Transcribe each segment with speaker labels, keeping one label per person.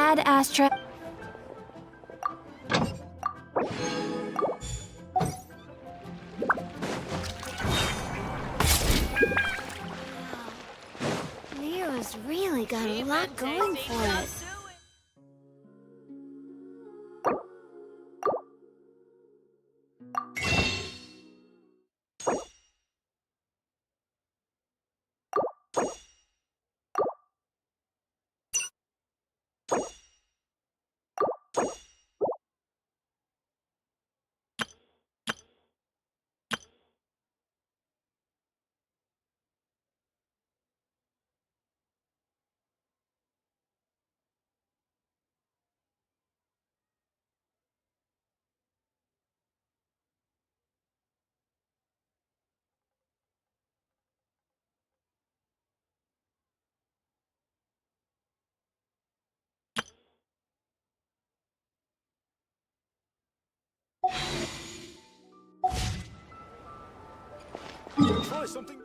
Speaker 1: Ad Astra. Leo's really got a lot going for it.
Speaker 2: Try something.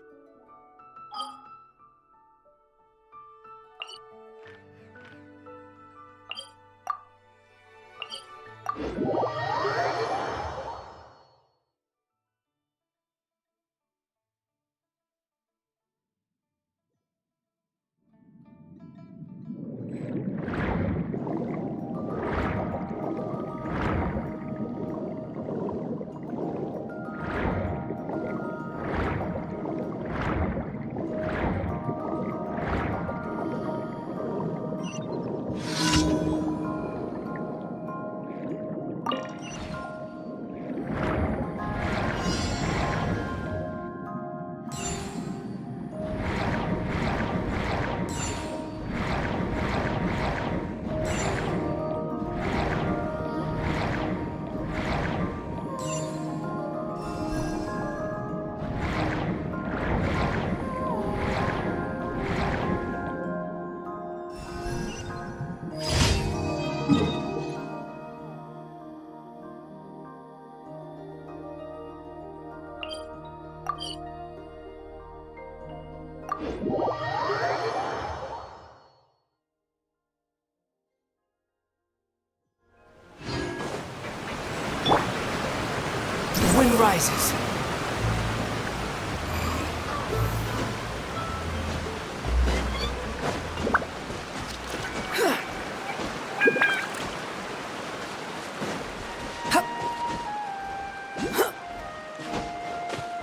Speaker 3: The wind rises.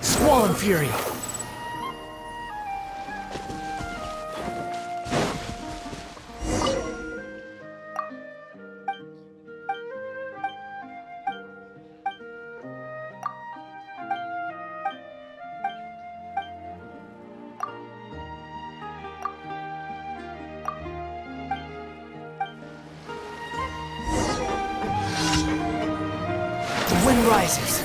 Speaker 3: Squall Fury. The wind rises.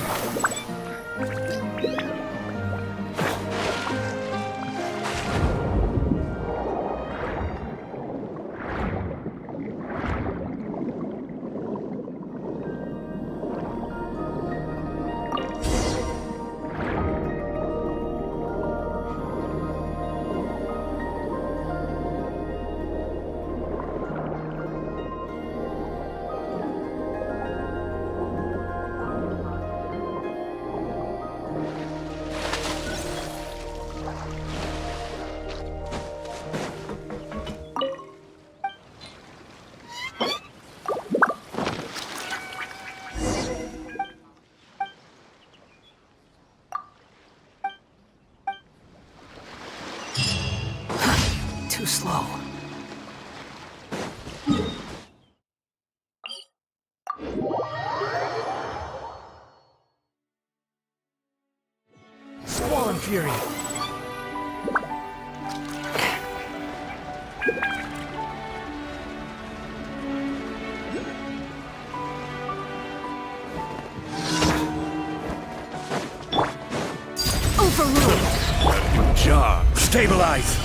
Speaker 3: Too slow. Squall Fury.
Speaker 1: Overruled.
Speaker 2: Good job. Stabilize.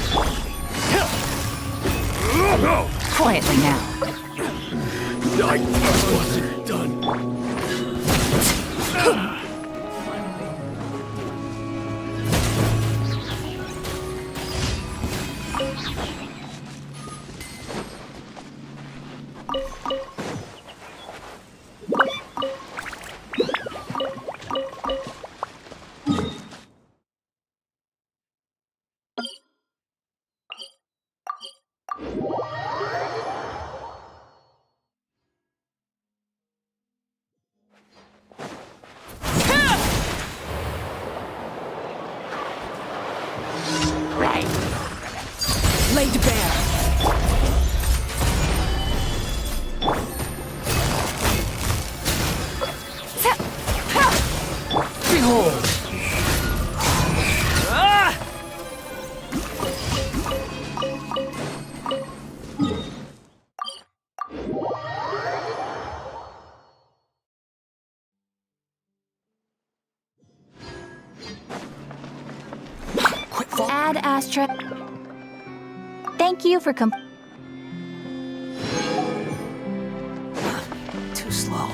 Speaker 2: No.
Speaker 1: Quietly now.
Speaker 2: I wasn't done.
Speaker 3: Laid bare. Behold! Quick fall.
Speaker 1: Add asterisk. Thank you for
Speaker 3: Too slow.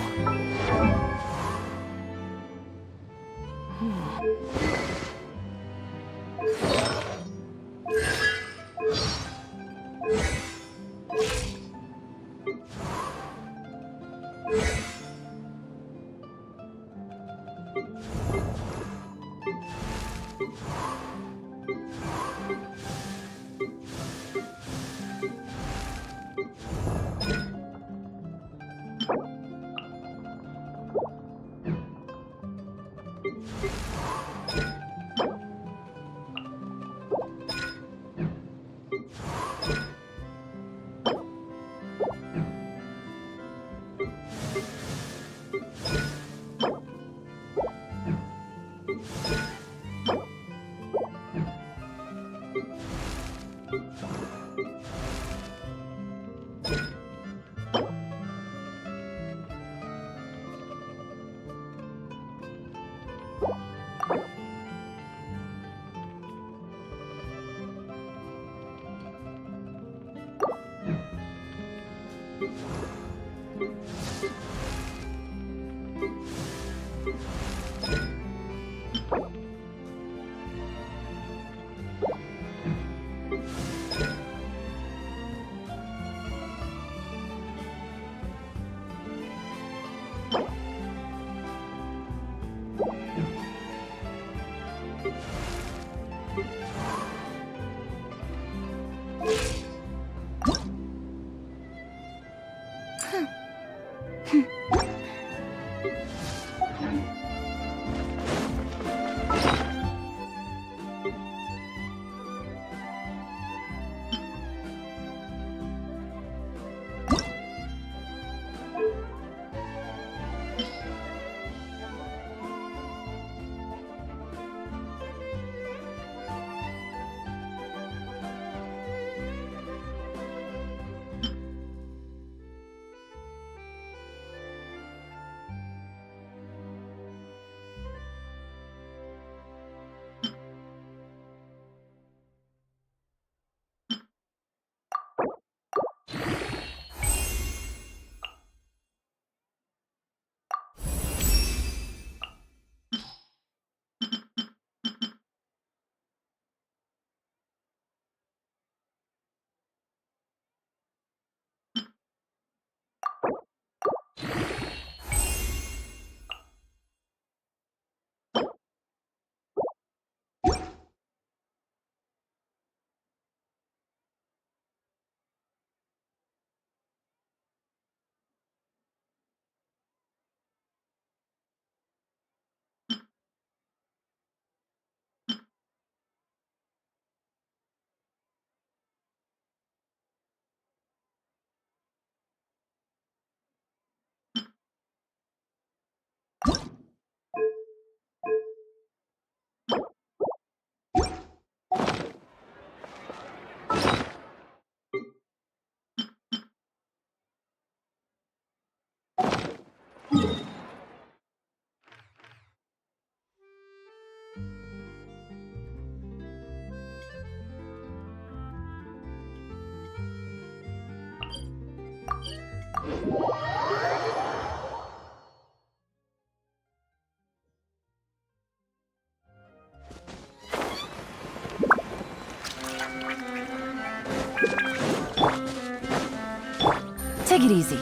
Speaker 4: Take it easy.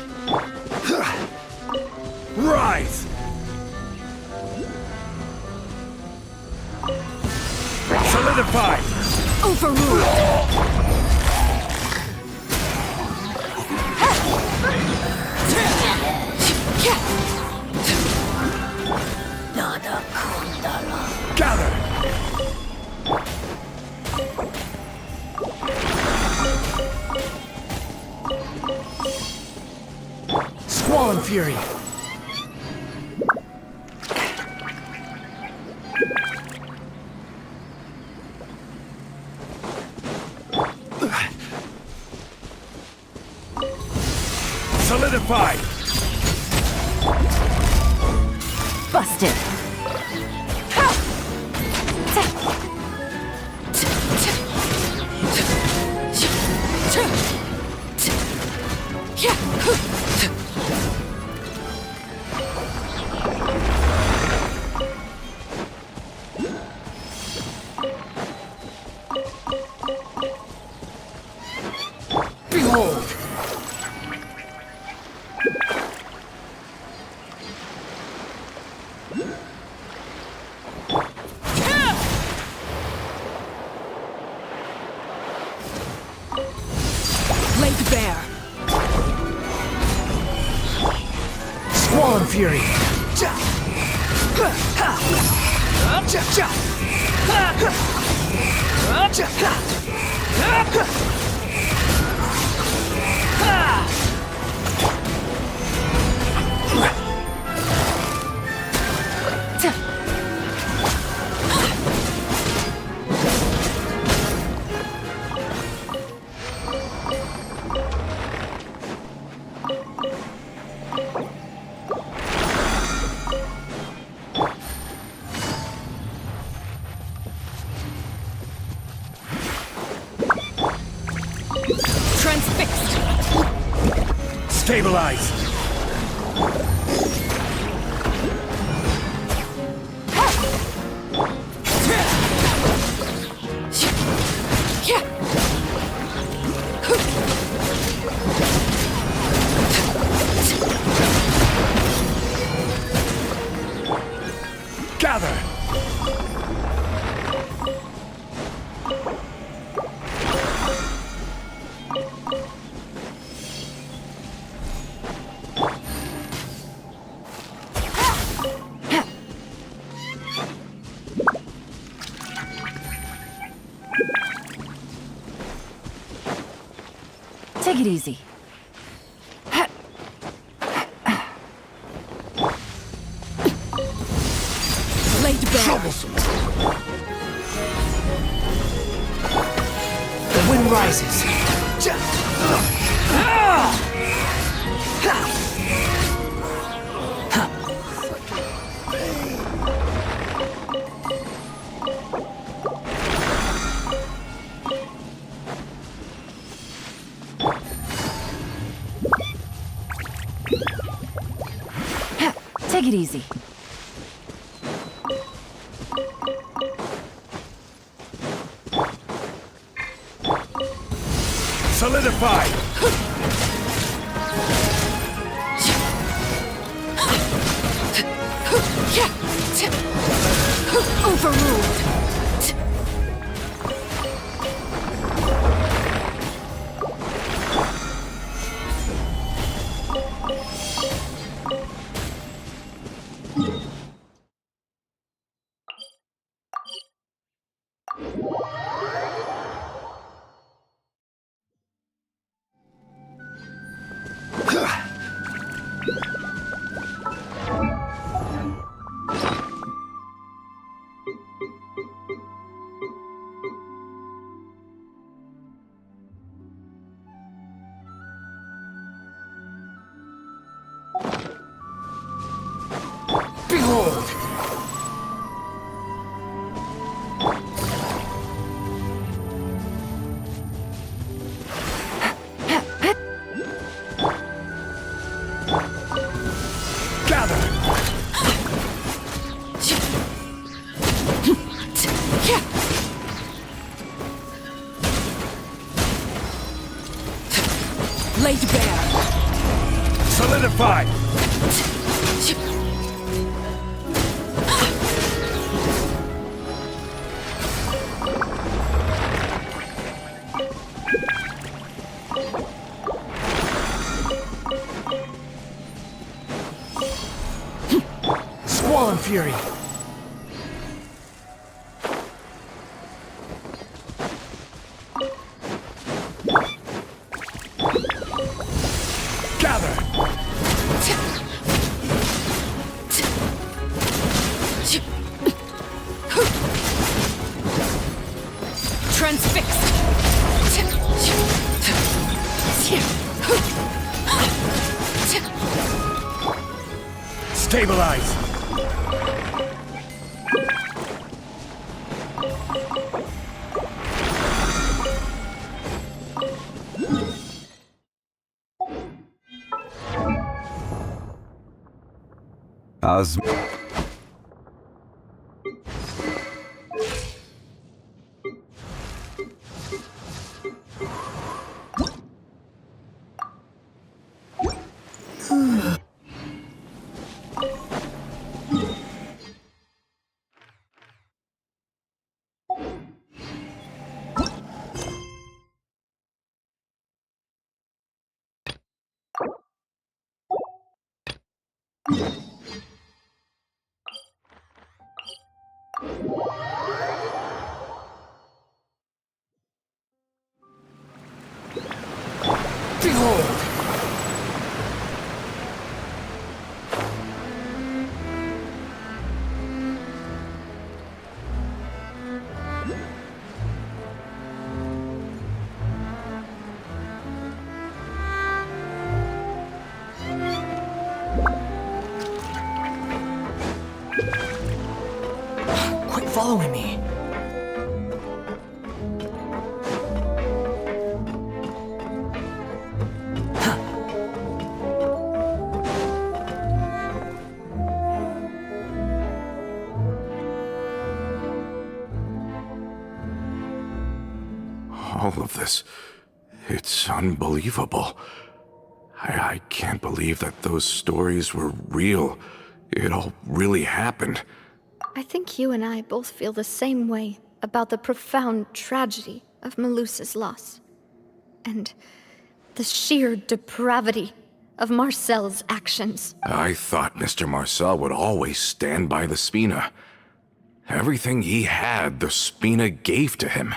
Speaker 2: Rise! Solidify!
Speaker 4: Overruled!
Speaker 2: Gather!
Speaker 3: Squall and fury.
Speaker 2: Solidified!
Speaker 4: Busted.
Speaker 3: Behold!
Speaker 4: Laid bare.
Speaker 3: Squall and fury.
Speaker 4: Transfixed.
Speaker 2: Stabilize! Gather!
Speaker 4: Take it easy. Laid bare.
Speaker 2: Troublesome!
Speaker 3: The wind rises.
Speaker 4: Take it easy.
Speaker 2: Solidified!
Speaker 4: Overruled.
Speaker 3: Behold!
Speaker 2: Gather!
Speaker 4: Laid bare.
Speaker 2: Solidified!
Speaker 3: Squall and fury.
Speaker 2: Gather! Stabilize!
Speaker 5: As
Speaker 3: Behold! Quit following me.
Speaker 2: All of this, it's unbelievable. I can't believe that those stories were real. It all really happened.
Speaker 1: I think you and I both feel the same way about the profound tragedy of Melusa's loss. And the sheer depravity of Marcel's actions.
Speaker 2: I thought Mr. Marcel would always stand by the Spina. Everything he had, the Spina gave to him.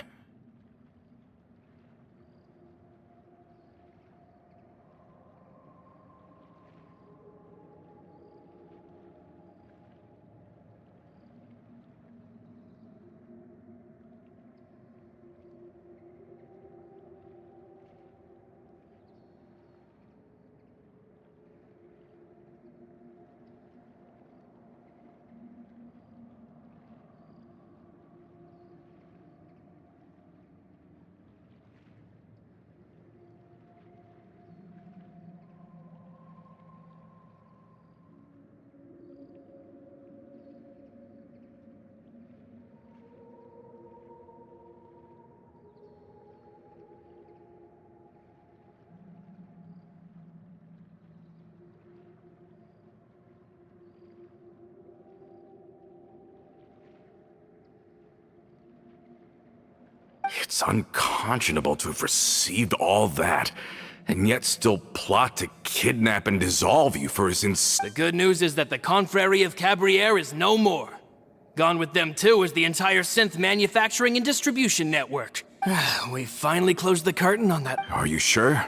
Speaker 2: It's unconscionable to have received all that, and yet still plot to kidnap and dissolve you for his
Speaker 6: The good news is that the Confrérie of Cabriere is no more. Gone with them too is the entire synth manufacturing and distribution network. We finally closed the curtain on that.
Speaker 2: Are you sure?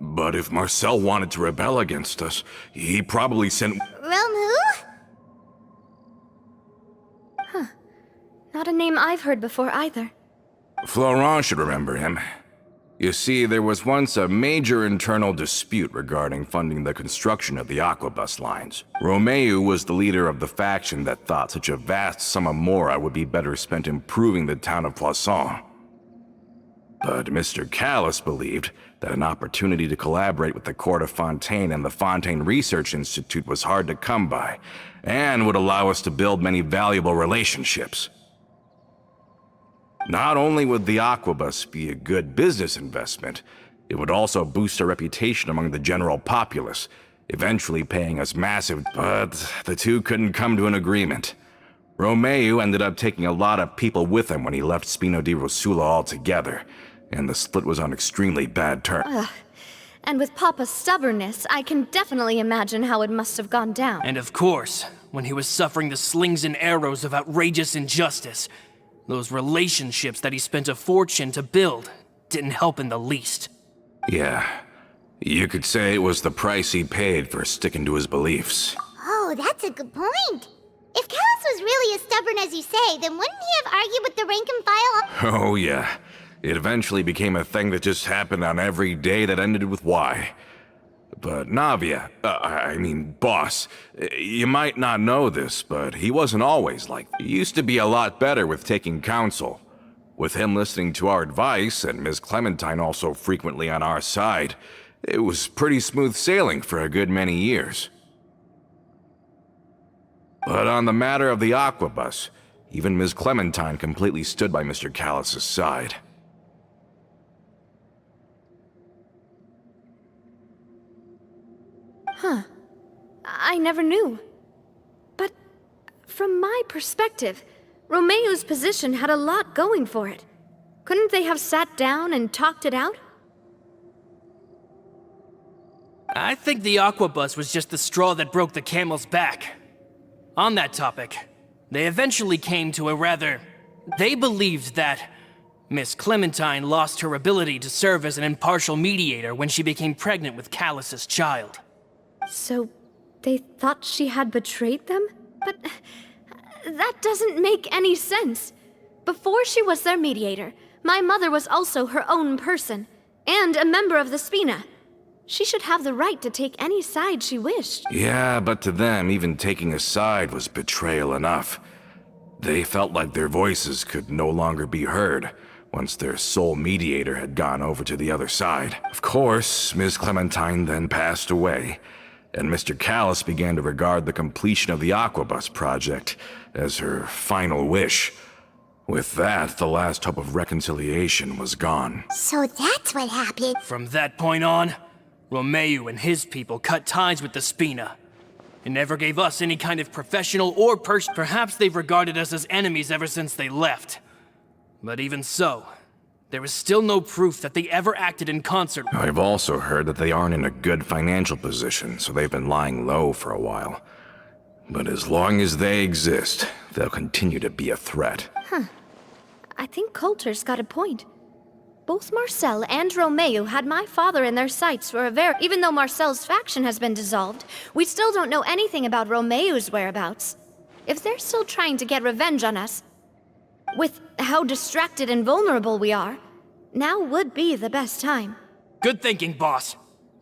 Speaker 2: But if Marcel wanted to rebel against us, he probably sent...
Speaker 1: Realm who? Not a name I've heard before either.
Speaker 2: Florent should remember him. You see, there was once a major internal dispute regarding funding the construction of the Aquabus lines. Romeu was the leader of the faction that thought such a vast sum of mora would be better spent improving the town of Poisson. But Mr. Callis believed that an opportunity to collaborate with the court of Fontaine and the Fontaine Research Institute was hard to come by, and would allow us to build many valuable relationships. Not only would the Aquabus be a good business investment, it would also boost our reputation among the general populace, eventually paying us massive... But the two couldn't come to an agreement. Romeu ended up taking a lot of people with him when he left Spino di Rosula altogether, and the split was on extremely bad terms.
Speaker 1: And with Papa's stubbornness, I can definitely imagine how it must have gone down.
Speaker 6: And of course, when he was suffering the slings and arrows of outrageous injustice, those relationships that he spent a fortune to build didn't help in the least.
Speaker 2: Yeah, you could say it was the price he paid for sticking to his beliefs.
Speaker 7: Oh, that's a good point. If Callis was really as stubborn as you say, then wouldn't he have argued with the rank and file?
Speaker 2: Oh yeah, It eventually became a thing that just happened on every day that ended with Y. But Navia, boss, you might not know this, but he wasn't always like that. He used to be a lot better with taking counsel. With him listening to our advice, and Ms. Clementine also frequently on our side, it was pretty smooth sailing for a good many years. But on the matter of the Aquabus, even Ms. Clementine completely stood by Mr. Callus's side.
Speaker 1: I never knew. But from my perspective, Romeu's position had a lot going for it. Couldn't they have sat down and talked it out?
Speaker 6: I think the Aquabus was just the straw that broke the camel's back. On that topic, they eventually came to a rather... They believed that Miss Clementine lost her ability to serve as an impartial mediator when she became pregnant with Callus's child.
Speaker 1: So, they thought she had betrayed them? But that doesn't make any sense. Before she was their mediator, my mother was also her own person, and a member of the Spina. She should have the right to take any side she wished.
Speaker 2: Yeah, but to them, even taking a side was betrayal enough. They felt like their voices could no longer be heard once their sole mediator had gone over to the other side. Of course, Ms. Clementine then passed away, and Mr. Callus began to regard the completion of the Aquabus project as her final wish. With that, the last hope of reconciliation was gone.
Speaker 7: So that's what happened.
Speaker 6: From that point on, Romeu and his people cut ties with the Spina. It never gave us any kind of professional or perhaps they've regarded us as enemies ever since they left. But even so, there is still no proof that they ever acted in concert.
Speaker 2: I've also heard that they aren't in a good financial position, so they've been lying low for a while. But as long as they exist, they'll continue to be a threat.
Speaker 1: I think Coulter's got a point. Both Marcel and Romeu had my father in their sights for a very... Even though Marcel's faction has been dissolved, we still don't know anything about Romeu's whereabouts. If they're still trying to get revenge on us, with how distracted and vulnerable we are, now would be the best time.
Speaker 6: Good thinking, boss.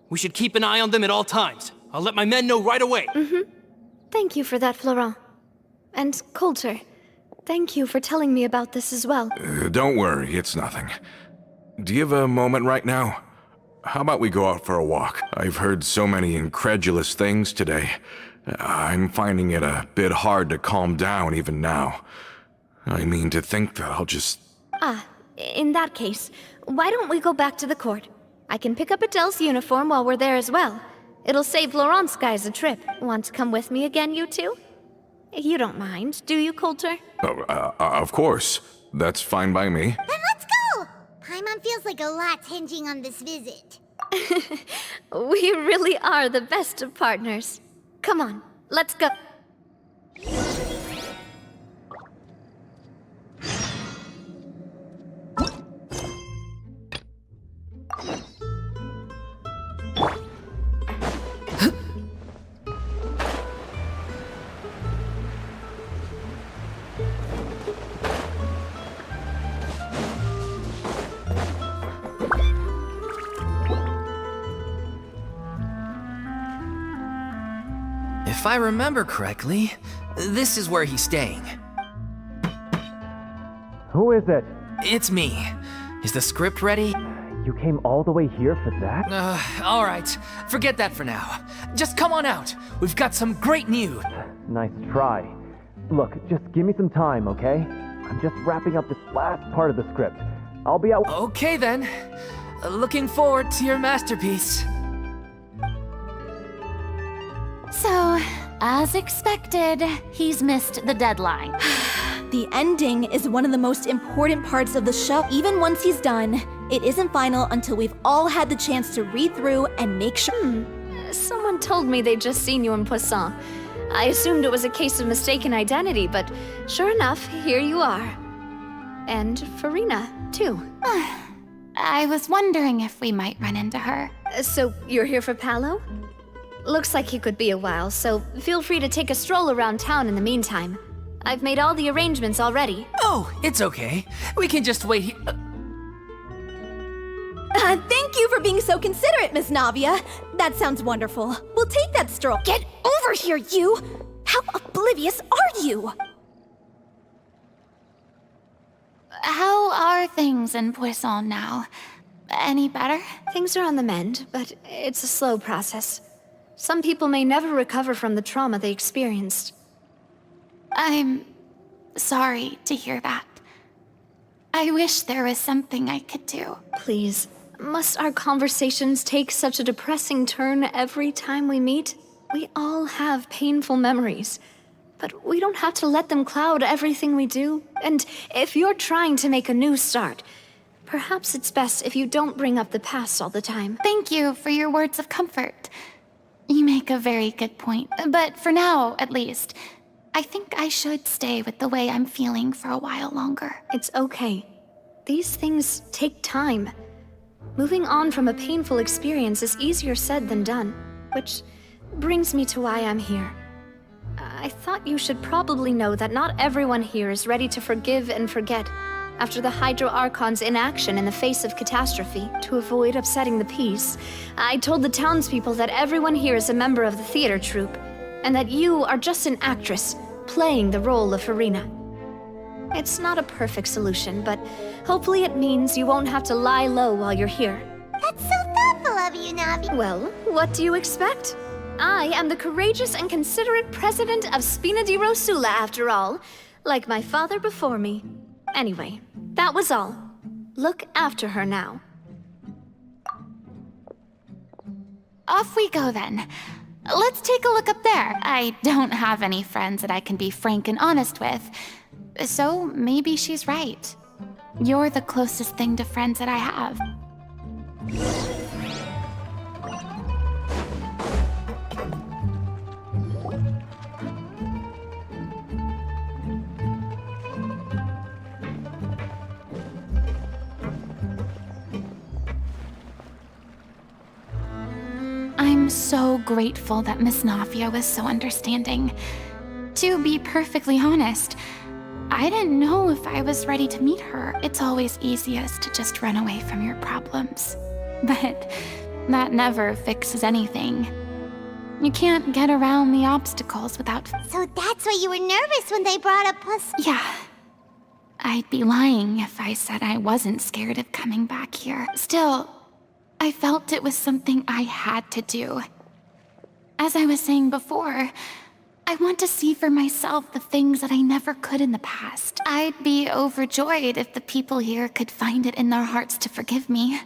Speaker 6: We should keep an eye on them at all times. I'll let my men know right away.
Speaker 1: Thank you for that, Florent. And Coulter, thank you for telling me about this as well.
Speaker 2: Don't worry, it's nothing. Do you have a moment right now? How about we go out for a walk? I've heard so many incredulous things today. I'm finding it a bit hard to calm down even now. I mean, to think that I'll just...
Speaker 1: In that case, why don't we go back to the court? I can pick up Adele's uniform while we're there as well. It'll save Laurent's guys a trip. Want to come with me again, you two? You don't mind, do you, Coulter?
Speaker 2: Of course. That's fine by me.
Speaker 7: Then let's go! Paimon feels like a lot's hinging on this visit.
Speaker 1: We really are the best of partners. Come on, let's go.
Speaker 5: If I remember correctly, this is where he's staying.
Speaker 8: Who is it?
Speaker 5: It's me. Is the script ready?
Speaker 8: You came all the way here for that?
Speaker 5: All right. Forget that for now. Just come on out. We've got some great news.
Speaker 8: Nice try. Look, just give me some time, okay? I'm just wrapping up this last part of the script. I'll be out.
Speaker 5: Okay then. Looking forward to your masterpiece.
Speaker 9: So, as expected, he's missed the deadline.
Speaker 10: The ending is one of the most important parts of the show. Even once he's done, it isn't final until we've all had the chance to read through and make sure.
Speaker 1: Someone told me they'd just seen you in Poisson. I assumed it was a case of mistaken identity, but sure enough, here you are. And Farina, too.
Speaker 9: I was wondering if we might run into her.
Speaker 1: So, you're here for Paolo? Looks like he could be a while, so feel free to take a stroll around town in the meantime. I've made all the arrangements already.
Speaker 5: Oh, it's okay. We can just wait here.
Speaker 10: Thank you for being so considerate, Miss Navia. That sounds wonderful. We'll take that stroll. Get over here, you! How oblivious are you?
Speaker 9: How are things in Poisson now? Any better?
Speaker 1: Things are on the mend, but it's a slow process. Some people may never recover from the trauma they experienced.
Speaker 9: I'm sorry to hear that. I wish there was something I could do.
Speaker 1: Please, must our conversations take such a depressing turn every time we meet? We all have painful memories, but we don't have to let them cloud everything we do. And if you're trying to make a new start, perhaps it's best if you don't bring up the past all the time.
Speaker 9: Thank you for your words of comfort. You make a very good point. But for now, at least, I think I should stay with the way I'm feeling for a while longer.
Speaker 1: It's okay. These things take time. Moving on from a painful experience is easier said than done, which brings me to why I'm here. I thought you should probably know that not everyone here is ready to forgive and forget after the Hydro Archon's inaction in the face of catastrophe. To avoid upsetting the peace, I told the townspeople that everyone here is a member of the theater troupe, and that you are just an actress playing the role of Farina. It's not a perfect solution, but hopefully it means you won't have to lie low while you're here.
Speaker 7: That's so thoughtful of you, Navi.
Speaker 1: Well, what do you expect? I am the courageous and considerate president of Spina di Rosula, after all, like my father before me. Anyway, that was all. Look after her now.
Speaker 9: Off we go then. Let's take a look up there. I don't have any friends that I can be frank and honest with, so maybe she's right. You're the closest thing to friends that I have. I'm so grateful that Miss Navia was so understanding. To be perfectly honest, I didn't know if I was ready to meet her. It's always easiest to just run away from your problems. But that never fixes anything. You can't get around the obstacles without...
Speaker 7: So that's why you were nervous when they brought up
Speaker 9: Yeah. I'd be lying if I said I wasn't scared of coming back here. Still, I felt it was something I had to do. As I was saying before, I want to see for myself the things that I never could in the past. I'd be overjoyed if the people here could find it in their hearts to forgive me.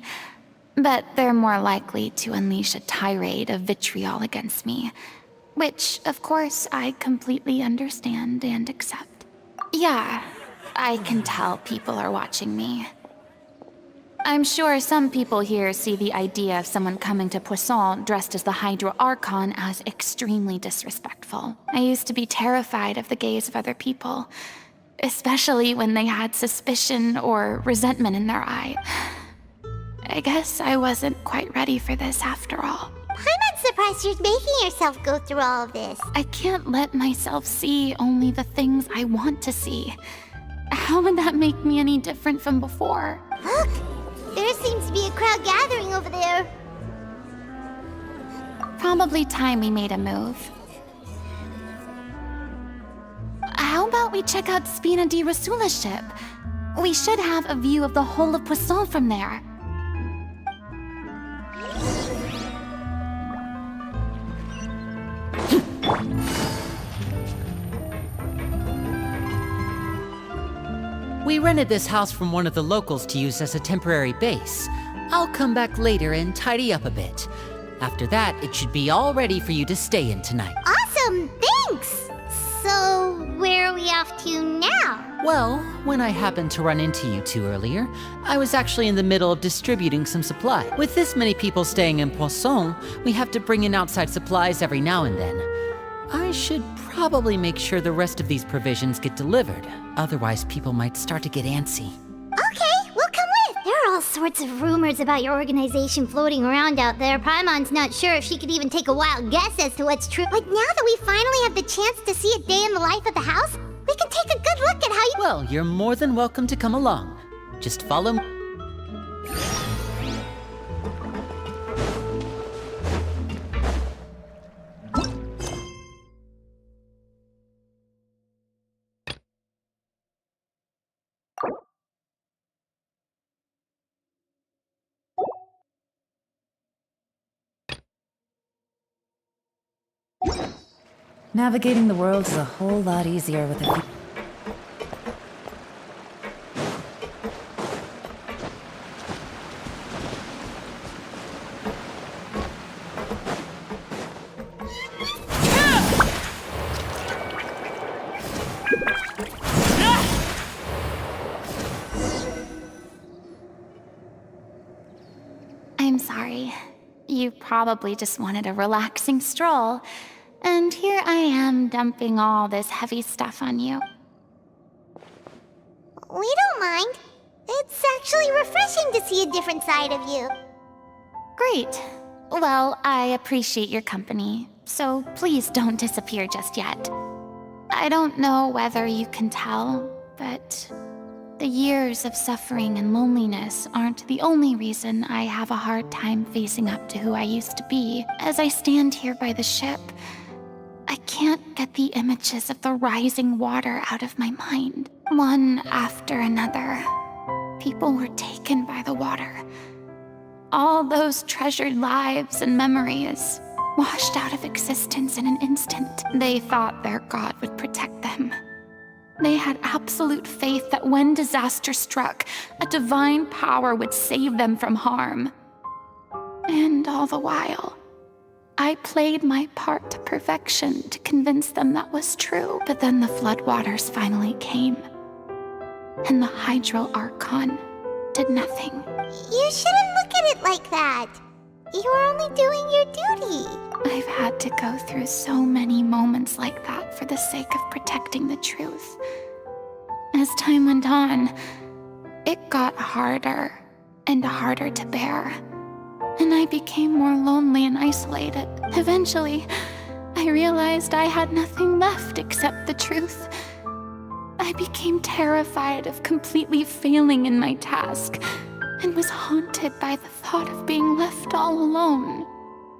Speaker 9: But they're more likely to unleash a tirade of vitriol against me. Which, of course, I completely understand and accept. Yeah, I can tell people are watching me. I'm sure some people here see the idea of someone coming to Poisson dressed as the Hydro Archon as extremely disrespectful. I used to be terrified of the gaze of other people, especially when they had suspicion or resentment in their eye. I guess I wasn't quite ready for this after all.
Speaker 7: I'm surprised you're making yourself go through all of this.
Speaker 9: I can't let myself see only the things I want to see. How would that make me any different from before?
Speaker 7: Look! There seems to be a crowd gathering over there.
Speaker 9: Probably time we made a move. How about we check out Spina di Rosula's ship? We should have a view of the whole of Poisson from there.
Speaker 11: We rented this house from one of the locals to use as a temporary base. I'll come back later and tidy up a bit. After that, it should be all ready for you to stay in tonight.
Speaker 7: Awesome! Thanks! So, where are we off to now?
Speaker 11: Well, when I happened to run into you two earlier, I was actually in the middle of distributing some supply. With this many people staying in Poisson, we have to bring in outside supplies every now and then. I should probably make sure the rest of these provisions get delivered. Otherwise, people might start to get antsy.
Speaker 7: Okay, we'll come with! There are all sorts of rumors about your organization floating around out there. Paimon's not sure if she could even take a wild guess as to what's true. But now that we finally have the chance to see a day in the life of the house, we can take a good look at how you...
Speaker 11: Well, you're more than welcome to come along. Just follow me.
Speaker 4: Navigating the world is a whole lot easier with a few...
Speaker 9: I'm sorry. You probably just wanted a relaxing stroll. And here I am dumping all this heavy stuff on you.
Speaker 7: We don't mind. It's actually refreshing to see a different side of you.
Speaker 9: Great. Well, I appreciate your company, so please don't disappear just yet. I don't know whether you can tell, but the years of suffering and loneliness aren't the only reason I have a hard time facing up to who I used to be. As I stand here by the ship, I can't get the images of the rising water out of my mind. One after another, people were taken by the water. All those treasured lives and memories washed out of existence in an instant. They thought their god would protect them. They had absolute faith that when disaster struck, a divine power would save them from harm. And all the while, I played my part to perfection to convince them that was true. But then the floodwaters finally came, and the Hydro Archon did nothing.
Speaker 7: You shouldn't look at it like that. You were only doing your duty.
Speaker 9: I've had to go through so many moments like that for the sake of protecting the truth. As time went on, it got harder and harder to bear. And I became more lonely and isolated. Eventually, I realized I had nothing left except the truth. I became terrified of completely failing in my task, and was haunted by the thought of being left all alone,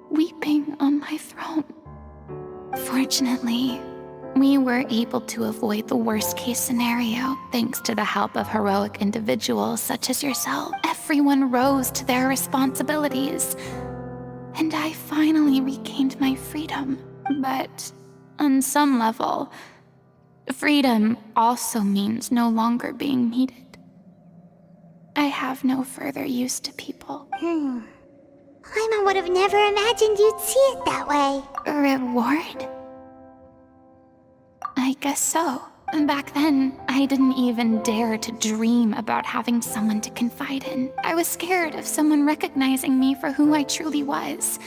Speaker 9: weeping on my throne. Fortunately, we were able to avoid the worst-case scenario thanks to the help of heroic individuals such as yourself. Everyone rose to their responsibilities, and I finally regained my freedom. But on some level, freedom also means no longer being needed. I have no further use to people.
Speaker 7: Paimon would have never imagined you'd see it that way.
Speaker 9: A reward? I guess so. Back then, I didn't even dare to dream about having someone to confide in. I was scared of someone recognizing me for who I truly was,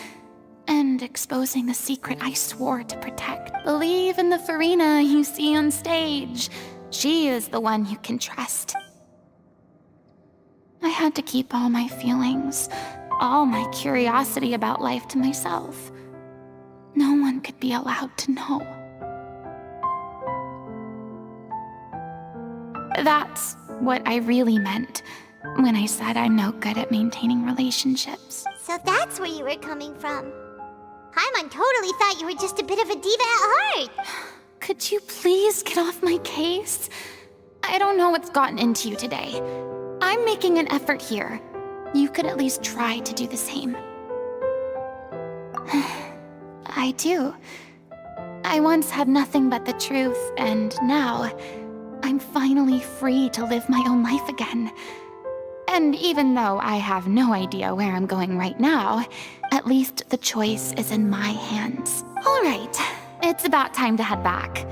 Speaker 9: and exposing the secret I swore to protect. Believe in the Farina you see on stage. She is the one you can trust. I had to keep all my feelings, all my curiosity about life to myself. No one could be allowed to know. That's what I really meant when I said I'm no good at maintaining relationships.
Speaker 7: So that's where you were coming from. Paimon totally thought you were just a bit of a diva at heart.
Speaker 9: Could you please get off my case? I don't know what's gotten into you today. I'm making an effort here. You could at least try to do the same. I do. I once had nothing but the truth, and now I'm finally free to live my own life again. And even though I have no idea where I'm going right now, at least the choice is in my hands. All right, it's about time to head back.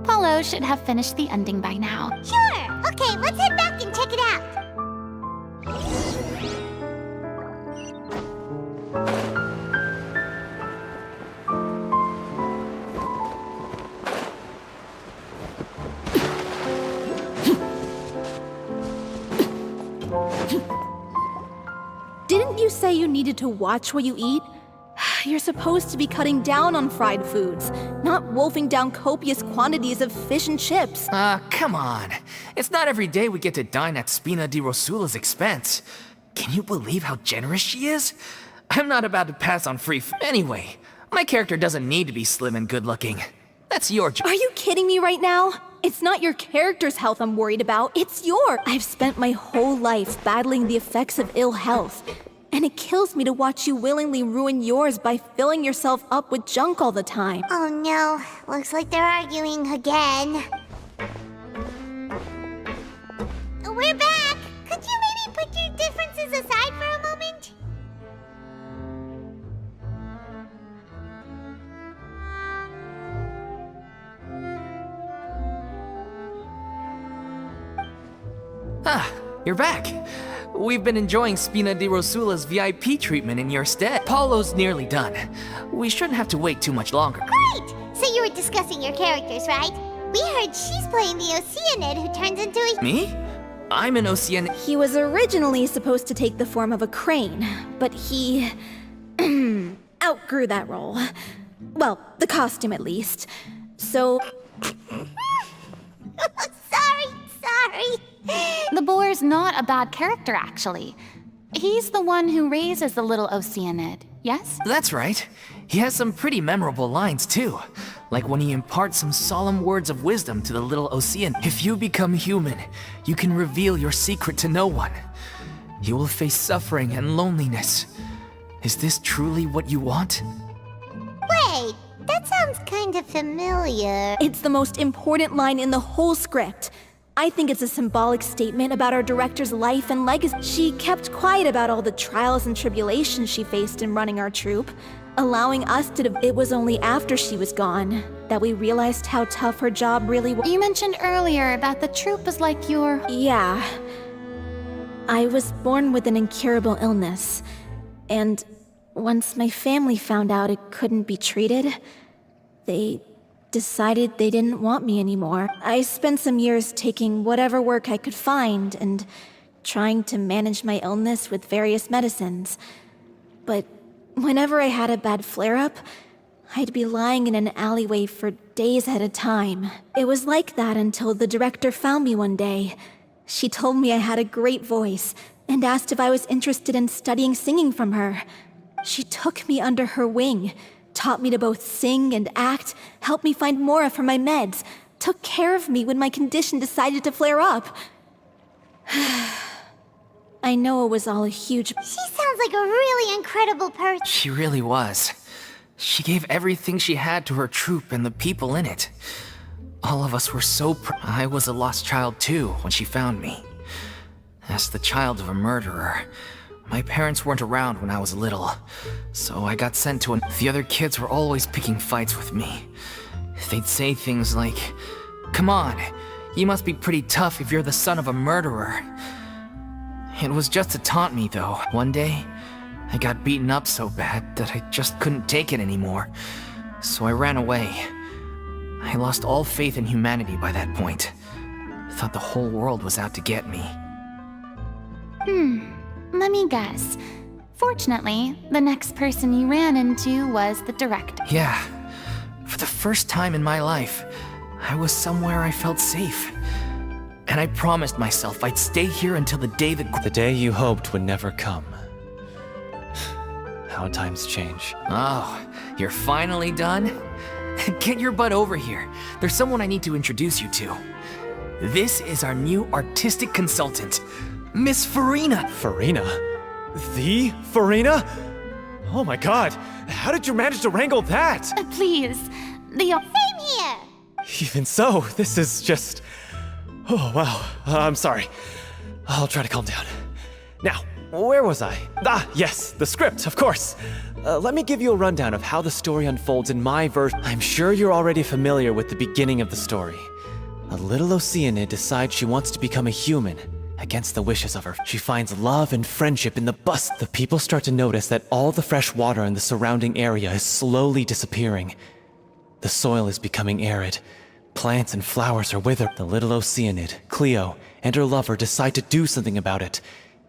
Speaker 9: Paulo should have finished the ending by now.
Speaker 7: Sure! Okay, let's head back and check it out.
Speaker 10: Didn't you say you needed to watch what you eat? You're supposed to be cutting down on fried foods, not wolfing down copious quantities of fish and chips.
Speaker 5: Come on. It's not every day we get to dine at Spina di Rosula's expense. Can you believe how generous she is? I'm not about to pass on free food. Anyway, my character doesn't need to be slim and good-looking. That's your job.
Speaker 10: Are you kidding me right now? It's not your character's health I'm worried about, it's yours. I've spent my whole life battling the effects of ill health, and it kills me to watch you willingly ruin yours by filling yourself up with junk all the time.
Speaker 7: Oh no, looks like they're arguing again. We're back! Could you maybe put your differences aside for a moment?
Speaker 5: Ah, you're back. We've been enjoying Spina di Rosula's VIP treatment in your stead. Paulo's nearly done. We shouldn't have to wait too much longer.
Speaker 7: Great! So you were discussing your characters, right? We heard she's playing the Oceanid who turns into a...
Speaker 5: Me? I'm an Oceanid.
Speaker 10: He was originally supposed to take the form of a crane, but he outgrew that role. Well, the costume at least. So...
Speaker 7: Sorry.
Speaker 9: The boar's not a bad character, actually. He's the one who raises the little Oceanid, yes?
Speaker 5: That's right. He has some pretty memorable lines, too. Like when he imparts some solemn words of wisdom to the little Ocean. If you become human, you can reveal your secret to no one. You will face suffering and loneliness. Is this truly what you want?
Speaker 7: Wait, that sounds kind of familiar.
Speaker 10: It's the most important line in the whole script. I think it's a symbolic statement about our director's life and legacy. She kept quiet about all the trials and tribulations she faced in running our troupe, allowing us to... It was only after she was gone that we realized how tough her job really was.
Speaker 9: You mentioned earlier that the troupe was like your...
Speaker 10: Yeah. I was born with an incurable illness, and once my family found out it couldn't be treated, they decided they didn't want me anymore. I spent some years taking whatever work I could find and trying to manage my illness with various medicines. But whenever I had a bad flare-up, I'd be lying in an alleyway for days at a time. It was like that until the director found me one day. She told me I had a great voice and asked if I was interested in studying singing from her. She took me under her wing, taught me to both sing and act, helped me find Mora for my meds, took care of me when my condition decided to flare up. I know it was all a huge...
Speaker 7: She sounds like a really incredible person.
Speaker 5: She really was. She gave everything she had to her troupe and the people in it. All of us were so I was a lost child too when she found me. As the child of a murderer, my parents weren't around when I was little, so I got sent to The other kids were always picking fights with me. They'd say things like, "Come on, you must be pretty tough if you're the son of a murderer." It was just to taunt me, though. One day, I got beaten up so bad that I just couldn't take it anymore, so I ran away. I lost all faith in humanity by that point. Thought the whole world was out to get me.
Speaker 9: Let me guess. Fortunately, the next person you ran into was the director.
Speaker 5: Yeah. For the first time in my life, I was somewhere I felt safe. And I promised myself I'd stay here until the day that...
Speaker 8: The day you hoped would never come. How times change.
Speaker 5: Oh, you're finally done? Get your butt over here. There's someone I need to introduce you to. This is our new artistic consultant, Miss Farina.
Speaker 8: Farina? The Farina? Oh my god, how did you manage to wrangle that?
Speaker 9: Please, the...
Speaker 7: Same here!
Speaker 8: Even so, this is just... Oh, wow. I'm sorry. I'll try to calm down. Now, where was I? Ah, yes, the script, of course. Let me give you a rundown of how the story unfolds in my version. I'm sure you're already familiar with the beginning of the story. A little Oceanid decides she wants to become a human, against the wishes of her. She finds love and friendship in the bus. The people start to notice that all the fresh water in the surrounding area is slowly disappearing. The soil is becoming arid. Plants and flowers are withered. The little Oceanid, Cleo, and her lover decide to do something about it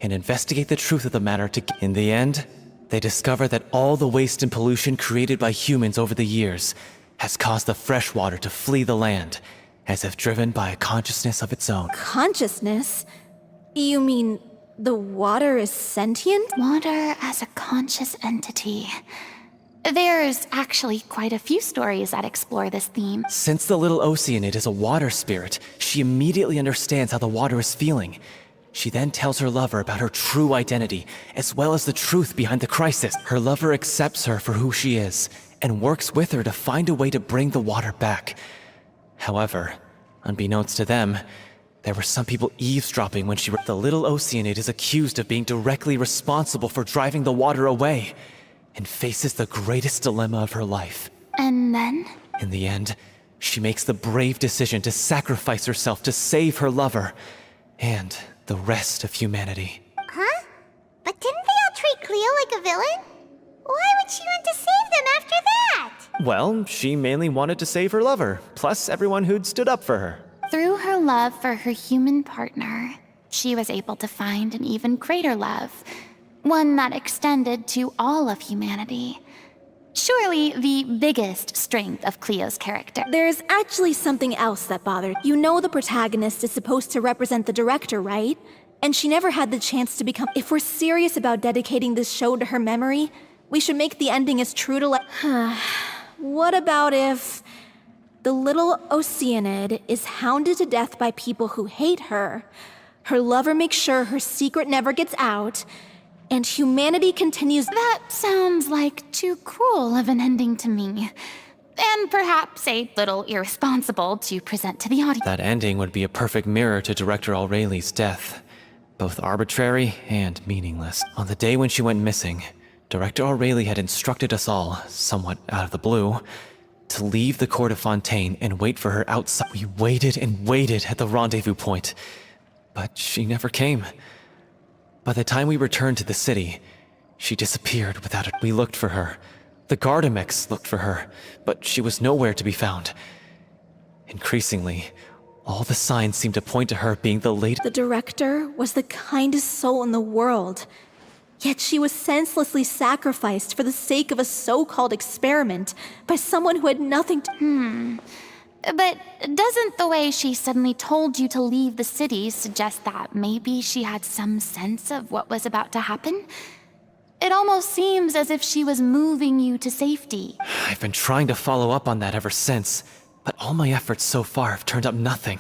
Speaker 8: and investigate the truth of the matter In the end, they discover that all the waste and pollution created by humans over the years has caused the fresh water to flee the land, as if driven by a consciousness of its own.
Speaker 10: Consciousness? You mean the water is sentient?
Speaker 9: Water as a conscious entity. There's actually quite a few stories that explore this theme.
Speaker 8: Since the little Oceanid is a water spirit, she immediately understands how the water is feeling. She then tells her lover about her true identity, as well as the truth behind the crisis. Her lover accepts her for who she is, and works with her to find a way to bring the water back. However, unbeknownst to them, there were some people eavesdropping when the little Oceanid is accused of being directly responsible for driving the water away, and faces the greatest dilemma of her life.
Speaker 9: And then?
Speaker 8: In the end, she makes the brave decision to sacrifice herself to save her lover, and the rest of humanity.
Speaker 7: Huh? But didn't they all treat Cleo like a villain? Why would she want to save them after that?
Speaker 8: Well, she mainly wanted to save her lover, plus everyone who'd stood up for her.
Speaker 9: Through her love for her human partner, she was able to find an even greater love, one that extended to all of humanity. Surely the biggest strength of Cleo's character.
Speaker 10: There's actually something else that bothered. You know the protagonist is supposed to represent the director, right? And she never had the chance to become. If we're serious about dedicating this show to her memory, we should make the ending as true to What about if the little Oceanid is hounded to death by people who hate her, her lover makes sure her secret never gets out, and humanity continues.
Speaker 9: That sounds like too cruel of an ending to me. And perhaps a little irresponsible to present to the audience.
Speaker 8: That ending would be a perfect mirror to Director Aureli's death. Both arbitrary and meaningless. On the day when she went missing, Director Aureli had instructed us all, somewhat out of the blue, to leave the court of Fontaine and wait for her outside. We waited and waited at the rendezvous point, but she never came. By the time we returned to the city, she disappeared without it. We looked for her. The Gardamex looked for her, but she was nowhere to be found. Increasingly, all the signs seemed to point to her being the late.
Speaker 10: The director was the kindest soul in the world, yet she was senselessly sacrificed for the sake of a so-called experiment by someone who had nothing to.
Speaker 9: But doesn't the way she suddenly told you to leave the city suggest that maybe she had some sense of what was about to happen? It almost seems as if she was moving you to safety.
Speaker 8: I've been trying to follow up on that ever since, but all my efforts so far have turned up nothing.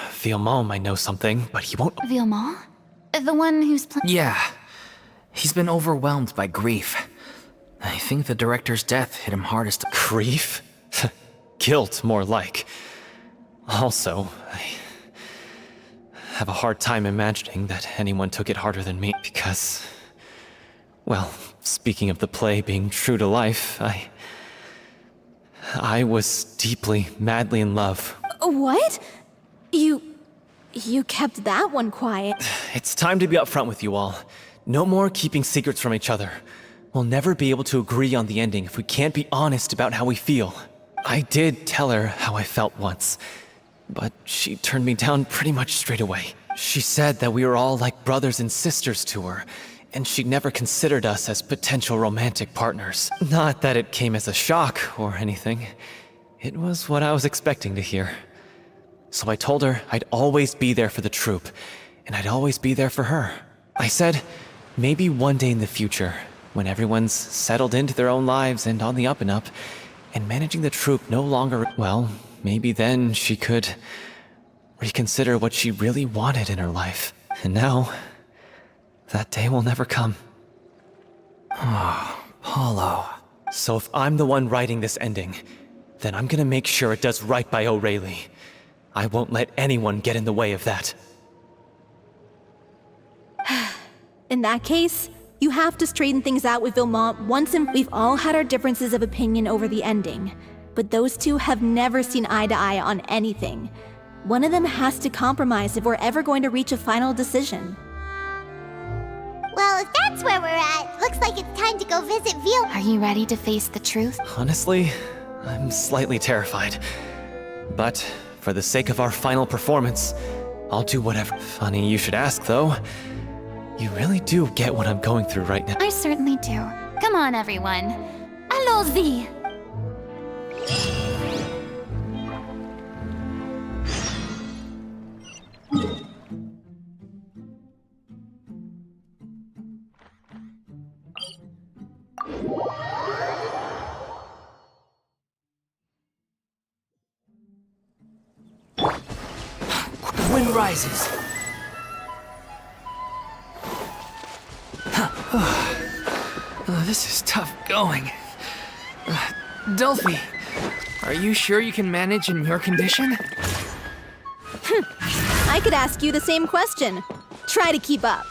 Speaker 8: Villemont might know something, but he won't.
Speaker 9: Villemont? The one who's
Speaker 5: Yeah. He's been overwhelmed by grief. I think the director's death hit him hardest.
Speaker 8: Grief? Guilt, more like. Also, I have a hard time imagining that anyone took it harder than me, because, well, speaking of the play being true to life, I was deeply, madly in love.
Speaker 10: What? You kept that one quiet.
Speaker 8: It's time to be upfront with you all. No more keeping secrets from each other. We'll never be able to agree on the ending if we can't be honest about how we feel. I did tell her how I felt once, but she turned me down pretty much straight away. She said that we were all like brothers and sisters to her, and she'd never considered us as potential romantic partners. Not that it came as a shock or anything. It was what I was expecting to hear. So I told her I'd always be there for the troupe, and I'd always be there for her. I said, maybe one day in the future, when everyone's settled into their own lives and on the up and up, and managing the troupe no longer, well, maybe then she could reconsider what she really wanted in her life. And now, that day will never come.
Speaker 5: Oh, Paulo.
Speaker 8: So if I'm the one writing this ending, then I'm gonna make sure it does right by O'Reilly. I won't let anyone get in the way of that.
Speaker 10: In that case, you have to straighten things out with Villemont once and we've all had our differences of opinion over the ending, but those two have never seen eye to eye on anything. One of them has to compromise if we're ever going to reach a final decision.
Speaker 7: Well, if that's where we're at, looks like it's time to go visit Vil.
Speaker 9: Are you ready to face the truth?
Speaker 8: Honestly, I'm slightly terrified. But for the sake of our final performance, I'll do whatever. Funny you should ask, though. You really do get what I'm going through right now.
Speaker 9: I certainly do. Come on, everyone. Allons-y!
Speaker 3: The wind rises.
Speaker 5: This is tough going. Delphi, are you sure you can manage in your condition?
Speaker 10: I could ask you the same question. Try to keep up.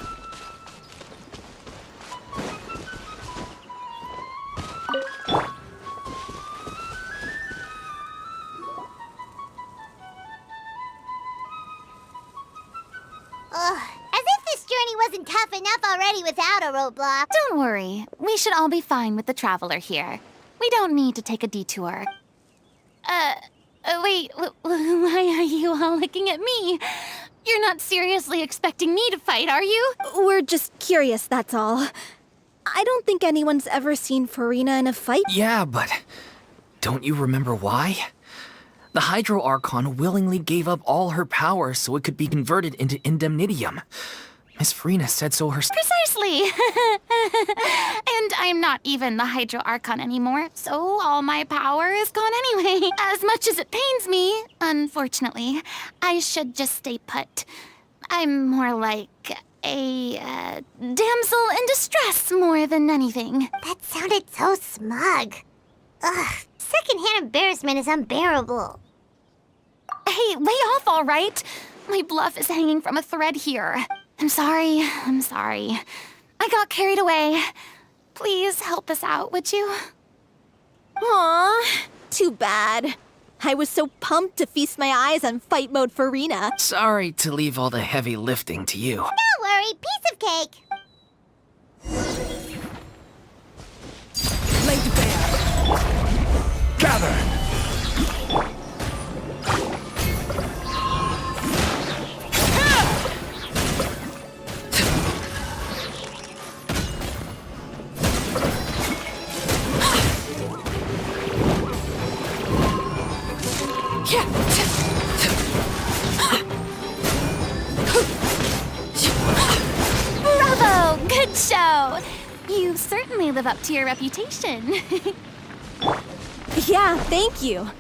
Speaker 7: As if this journey wasn't tough enough already without a roadblock.
Speaker 9: Don't worry. We should all be fine with the traveler here. We don't need to take a detour. Wait, why are you all looking at me? You're not seriously expecting me to fight, are you?
Speaker 10: We're just curious, that's all. I don't think anyone's ever seen Farina in a fight.
Speaker 5: Yeah, but don't you remember why? The Hydro Archon willingly gave up all her power so it could be converted into indemnitium. Miss Farina said so herself.
Speaker 9: Precisely! And I'm not even the Hydro Archon anymore, so all my power is gone anyway. As much as it pains me, unfortunately, I should just stay put. I'm more like a damsel in distress more than anything.
Speaker 7: That sounded so smug. Ugh, secondhand embarrassment is unbearable.
Speaker 9: Hey, lay off, all right? My bluff is hanging from a thread here. I'm sorry. I got carried away. Please help us out, would you?
Speaker 10: Aw, too bad. I was so pumped to feast my eyes on fight mode Farina.
Speaker 5: Sorry to leave all the heavy lifting to you.
Speaker 7: Don't worry, piece of cake.
Speaker 3: Laid bare. Gather.
Speaker 9: Bravo! Good show! You certainly live up to your reputation.
Speaker 10: Yeah, thank you.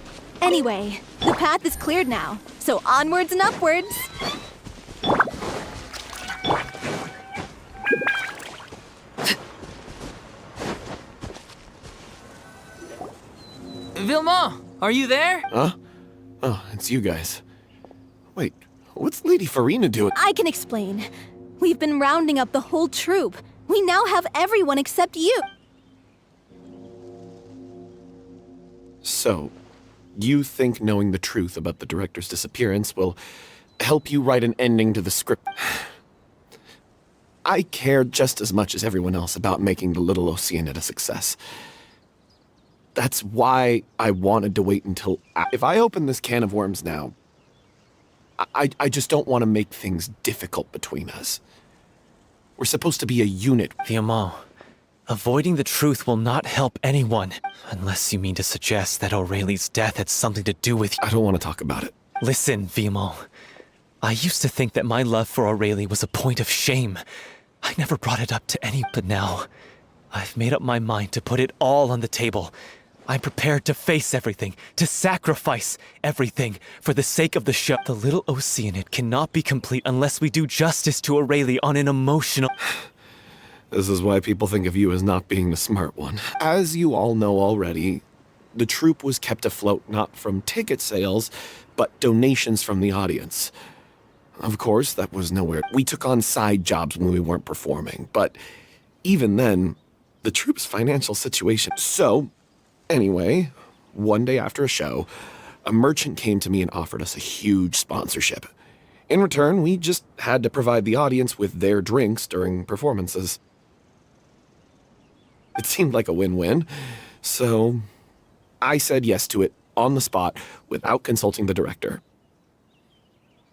Speaker 10: Anyway, the path is cleared now, so onwards and upwards.
Speaker 5: Vilma, are you there?
Speaker 8: Huh? Oh, it's you guys. Wait, what's Lady Farina doing?
Speaker 10: I can explain. We've been rounding up the whole troop. We now have everyone except you.
Speaker 8: So, you think knowing the truth about the director's disappearance will help you write an ending to the script? I care just as much as everyone else about making the Little Oceanid a success. That's why I wanted to wait until... If I open this can of worms now, I just don't want to make things difficult between us. We're supposed to be a unit. Viamant, avoiding the truth will not help anyone. Unless you mean to suggest that Aurelie's death had something to do with... I don't want to talk about it. Listen, Viamant. I used to think that my love for Aurelie was a point of shame. I never brought it up to any... But now, I've made up my mind to put it all on the table. I'm prepared to face everything, to sacrifice everything, for the sake of the show. The Little Oceanid cannot be complete unless we do justice to Aurelie on an emotional... This is why people think of you as not being the smart one. As you all know already, the troupe was kept afloat not from ticket sales, but donations from the audience. Of course, that was nowhere. We took on side jobs when we weren't performing, but even then, the troupe's financial situation... So... Anyway, one day after a show, a merchant came to me and offered us a huge sponsorship. In return, we just had to provide the audience with their drinks during performances. It seemed like a win-win, so I said yes to it on the spot without consulting the director.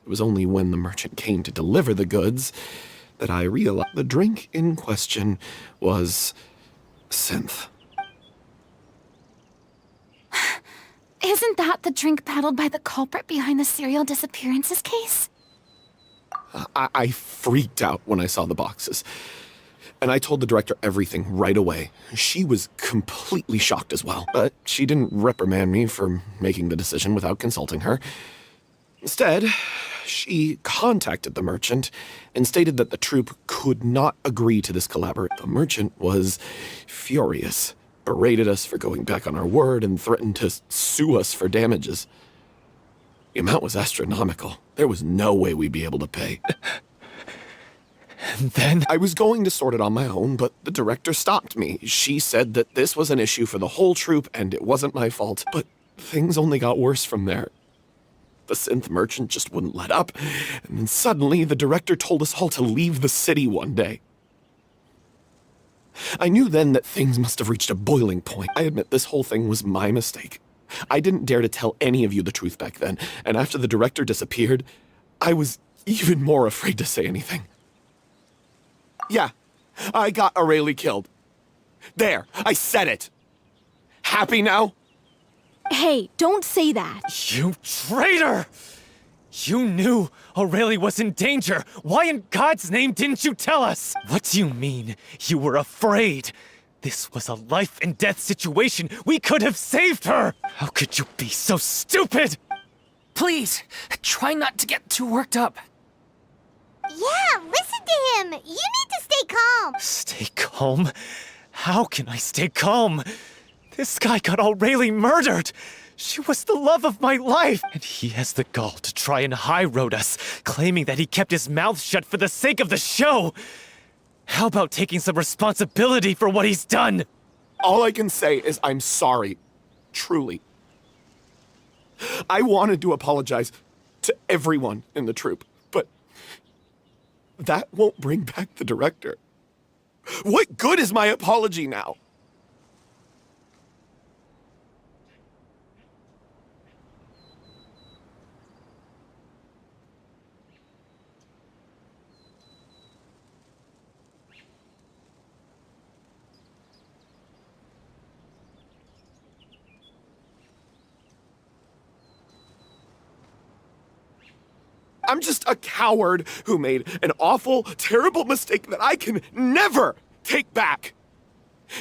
Speaker 8: It was only when the merchant came to deliver the goods that I realized the drink in question was synth.
Speaker 9: Isn't that the drink peddled by the culprit behind the serial disappearances case?
Speaker 8: I freaked out when I saw the boxes. And I told the director everything right away. She was completely shocked as well. But she didn't reprimand me for making the decision without consulting her. Instead,
Speaker 3: She contacted the merchant and stated that the troupe could not agree to this collaboration. The merchant was furious, berated us for going back on our word, and threatened to sue us for damages. The amount was astronomical. There was no way we'd be able to pay.
Speaker 8: And then?
Speaker 3: I was going to sort it on my own, but the director stopped me. She said that this was an issue for the whole troupe and it wasn't my fault. But things only got worse from there. The synth merchant just wouldn't let up, and then suddenly the director told us all to leave the city one day. I knew then that things must have reached a boiling point. I admit this whole thing was my mistake. I didn't dare to tell any of you the truth back then, and after the director disappeared, I was even more afraid to say anything. Yeah, I got Aurelie killed. There, I said it. Happy now?
Speaker 10: Hey, don't say that.
Speaker 8: You traitor! You knew Aurelie was in danger. Why in God's name didn't you tell us? What do you mean? You were afraid? This was a life and death situation. We could have saved her. How could you be so stupid?
Speaker 5: Please, try not to get too worked up.
Speaker 7: Yeah, listen to him. You need to stay calm.
Speaker 8: Stay calm? How can I stay calm? This guy got Aurelie murdered. She was the love of my life. And he has the gall to try and high-road us, claiming that he kept his mouth shut for the sake of the show. How about taking some responsibility for what he's done?
Speaker 3: All I can say is I'm sorry. Truly. I wanted to apologize to everyone in the troupe, but that won't bring back the director. What good is my apology now? I'm just a coward who made an awful, terrible mistake that I can never take back.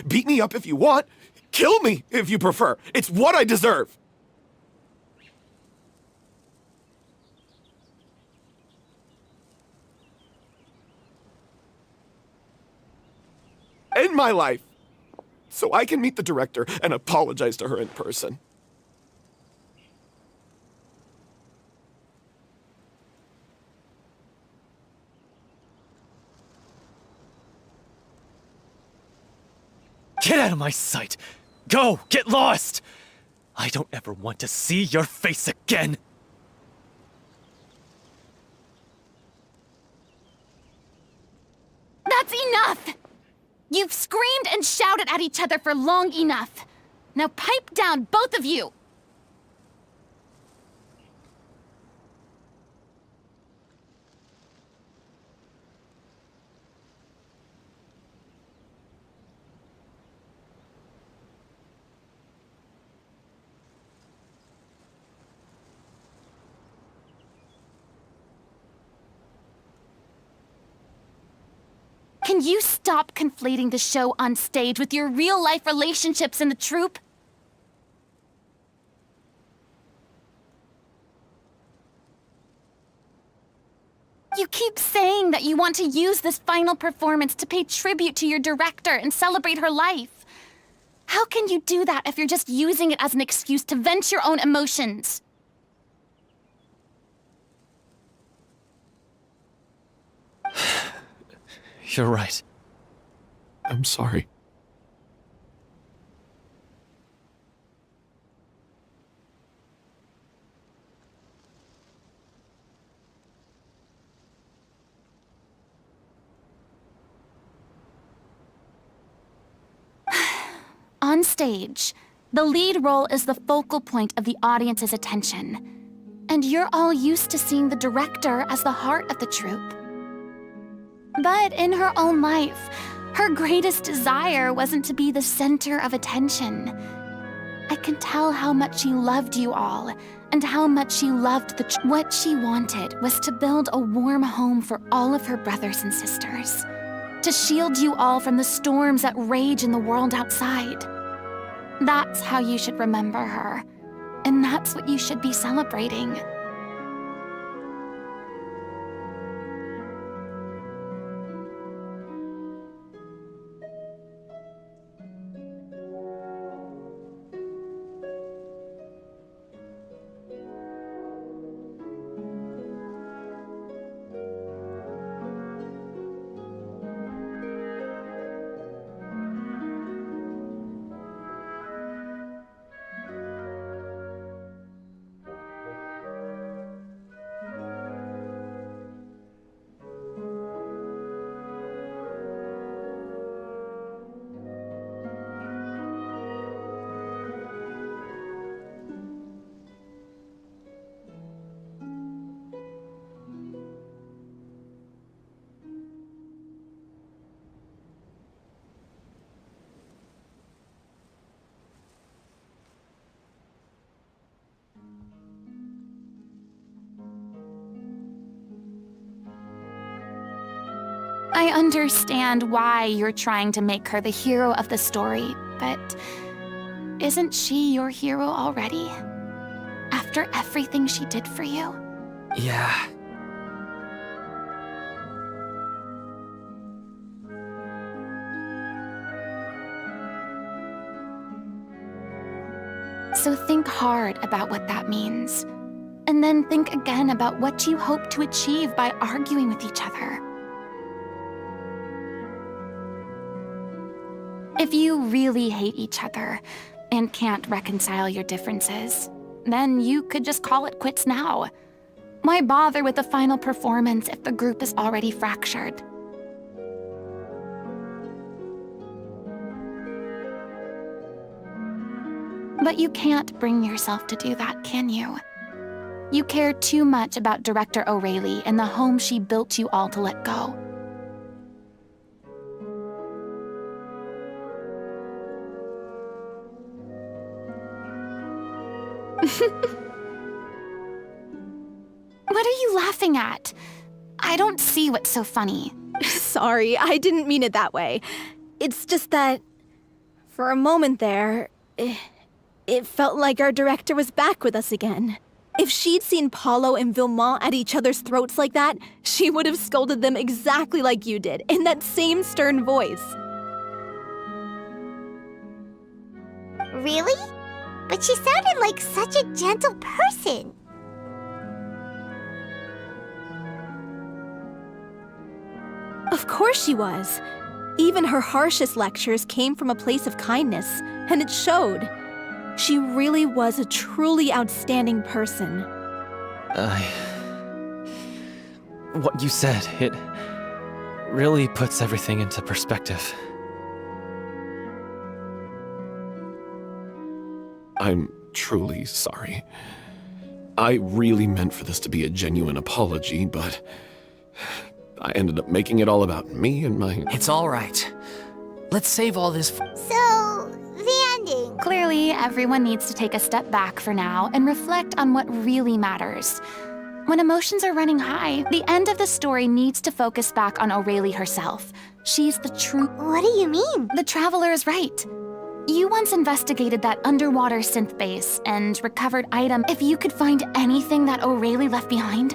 Speaker 3: Beat me up if you want. Kill me if you prefer. It's what I deserve. End my life so I can meet the director and apologize to her in person.
Speaker 8: Get out of my sight! Go! Get lost! I don't ever want to see your face again!
Speaker 9: That's enough! You've screamed and shouted at each other for long enough. Now pipe down, both of you! Can you stop conflating the show on stage with your real-life relationships in the troupe? You keep saying that you want to use this final performance to pay tribute to your director and celebrate her life. How can you do that if you're just using it as an excuse to vent your own emotions?
Speaker 8: You're right.
Speaker 3: I'm sorry.
Speaker 9: On stage, the lead role is the focal point of the audience's attention. And you're all used to seeing the director as the heart of the troupe. But in her own life, her greatest desire wasn't to be the center of attention. I can tell how much she loved you all, and how much she loved the What she wanted was to build a warm home for all of her brothers and sisters. To shield you all from the storms that rage in the world outside. That's how you should remember her. And that's what you should be celebrating. I understand why you're trying to make her the hero of the story, but isn't she your hero already? After everything she did for you?
Speaker 5: Yeah.
Speaker 9: So think hard about what that means. And then think again about what you hope to achieve by arguing with each other. If you really hate each other and can't reconcile your differences, then you could just call it quits now. Why bother with the final performance if the group is already fractured? But you can't bring yourself to do that, can you? You care too much about Director O'Reilly and the home she built you all to let go. What are you laughing at? I don't see what's so funny.
Speaker 10: Sorry, I didn't mean it that way. It's just that, for a moment there, it felt like our director was back with us again. If she'd seen Paulo and Villemont at each other's throats like that, she would have scolded them exactly like you did, in that same stern voice.
Speaker 7: Really? But she sounded like such a gentle person.
Speaker 10: Of course she was. Even her harshest lectures came from a place of kindness, and it showed. She really was a truly outstanding person.
Speaker 8: What you said, it really puts everything into perspective.
Speaker 3: I'm truly sorry. I really meant for this to be a genuine apology, but I ended up making it all about me and my...
Speaker 5: It's all right. Let's save all this for...
Speaker 7: So, the ending.
Speaker 9: Clearly, everyone needs to take a step back for now and reflect on what really matters. When emotions are running high, the end of the story needs to focus back on O'Reilly herself. She's the true...
Speaker 7: What do you mean?
Speaker 9: The Traveler is right. You once investigated that underwater synth base and recovered item. If you could find anything that O'Reilly left behind,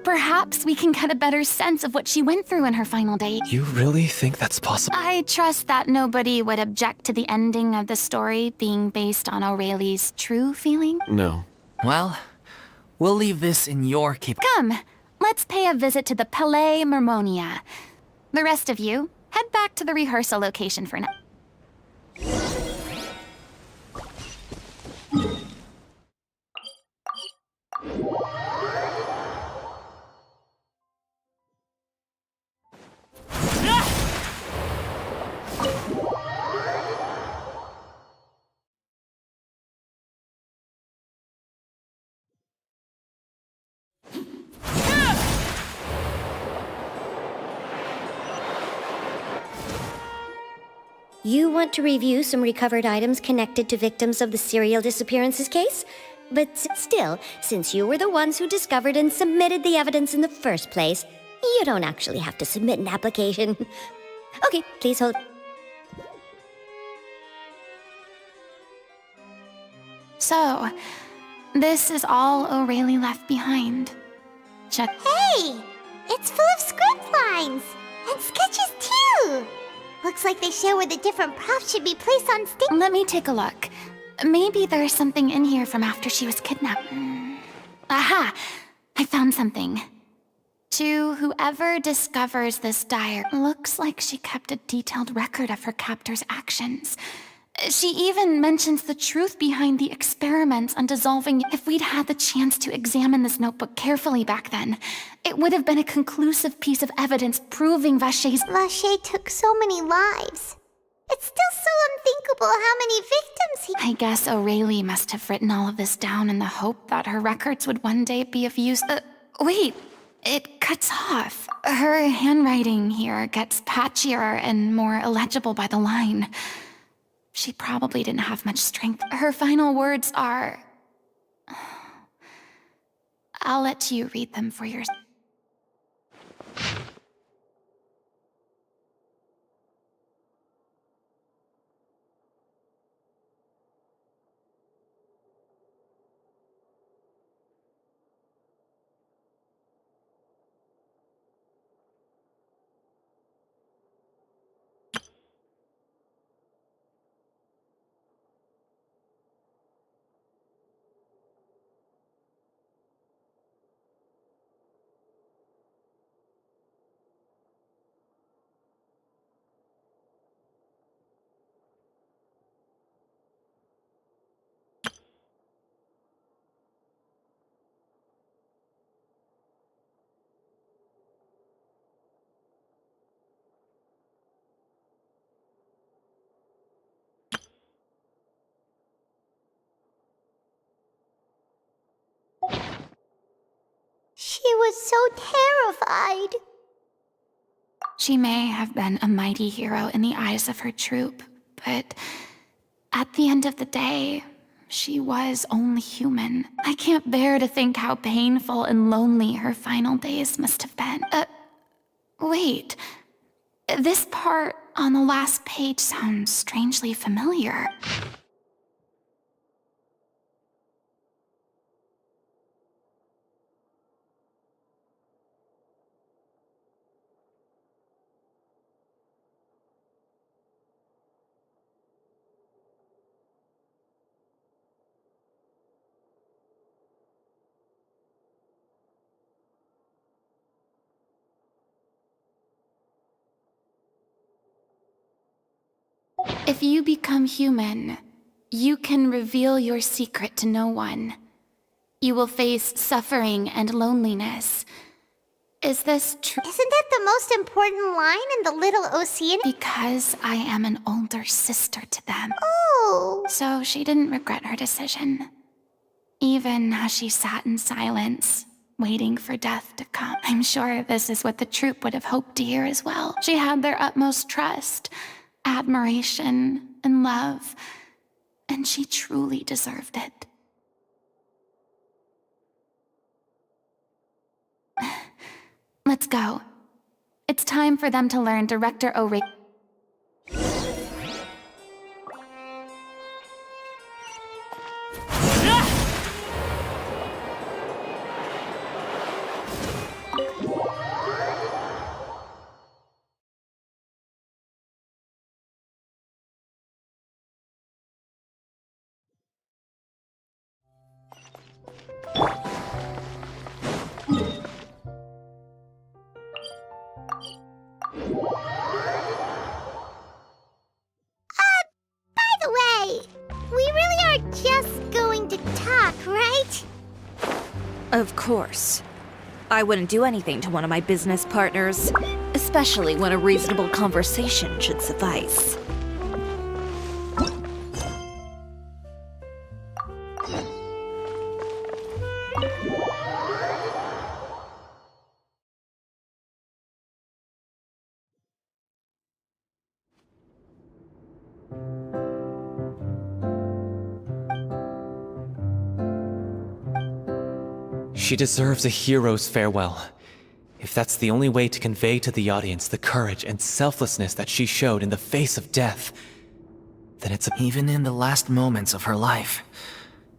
Speaker 9: perhaps we can get a better sense of what she went through in her final days.
Speaker 8: You really think that's possible?
Speaker 9: I trust that nobody would object to the ending of the story being based on O'Reilly's true feeling.
Speaker 3: No.
Speaker 5: Well, we'll leave this in your keep.
Speaker 9: Come, let's pay a visit to the Palais Mermonia. The rest of you, head back to the rehearsal location for now.
Speaker 12: You want to review some recovered items connected to victims of the serial disappearances case? But still, since you were the ones who discovered and submitted the evidence in the first place, you don't actually have to submit an application. Okay, please hold.
Speaker 9: So, this is all O'Reilly left behind. Check.
Speaker 7: Hey! It's full of script lines! And sketches too! Looks like they show where the different props should be placed on stage.
Speaker 9: Let me take a look. Maybe there's something in here from after she was kidnapped. Aha! I found something. To whoever discovers this diary, looks like she kept a detailed record of her captor's actions. She even mentions the truth behind the experiments on dissolving. If we'd had the chance to examine this notebook carefully back then, it would have been a conclusive piece of evidence proving Vacher's...
Speaker 7: Vacher took so many lives. It's still so unthinkable how many victims he...
Speaker 9: I guess O'Reilly must have written all of this down in the hope that her records would one day be of use. Wait, it cuts off. Her handwriting here gets patchier and more illegible by the line. She probably didn't have much strength. Her final words are... I'll let you read them for yourself.
Speaker 7: She was so terrified.
Speaker 9: She may have been a mighty hero in the eyes of her troop, but at the end of the day, she was only human. I can't bear to think how painful and lonely her final days must have been. Wait. This part on the last page sounds strangely familiar. If you become human, you can reveal your secret to no one. You will face suffering and loneliness. Is this true?
Speaker 7: Isn't that the most important line in the Little Ocean?
Speaker 9: Because I am an older sister to them.
Speaker 7: Oh.
Speaker 9: So she didn't regret her decision. Even as she sat in silence, waiting for death to come. I'm sure this is what the troop would have hoped to hear as well. She had their utmost trust, admiration, and love, and she truly deserved it. Let's go. It's time for them to learn Director O'Reilly.
Speaker 7: By the way, we really are just going to talk, right?
Speaker 13: Of course. I wouldn't do anything to one of my business partners, especially when a reasonable conversation should suffice.
Speaker 8: She deserves a hero's farewell. If that's the only way to convey to the audience the courage and selflessness that she showed in the face of death, then it's
Speaker 5: Even in the last moments of her life,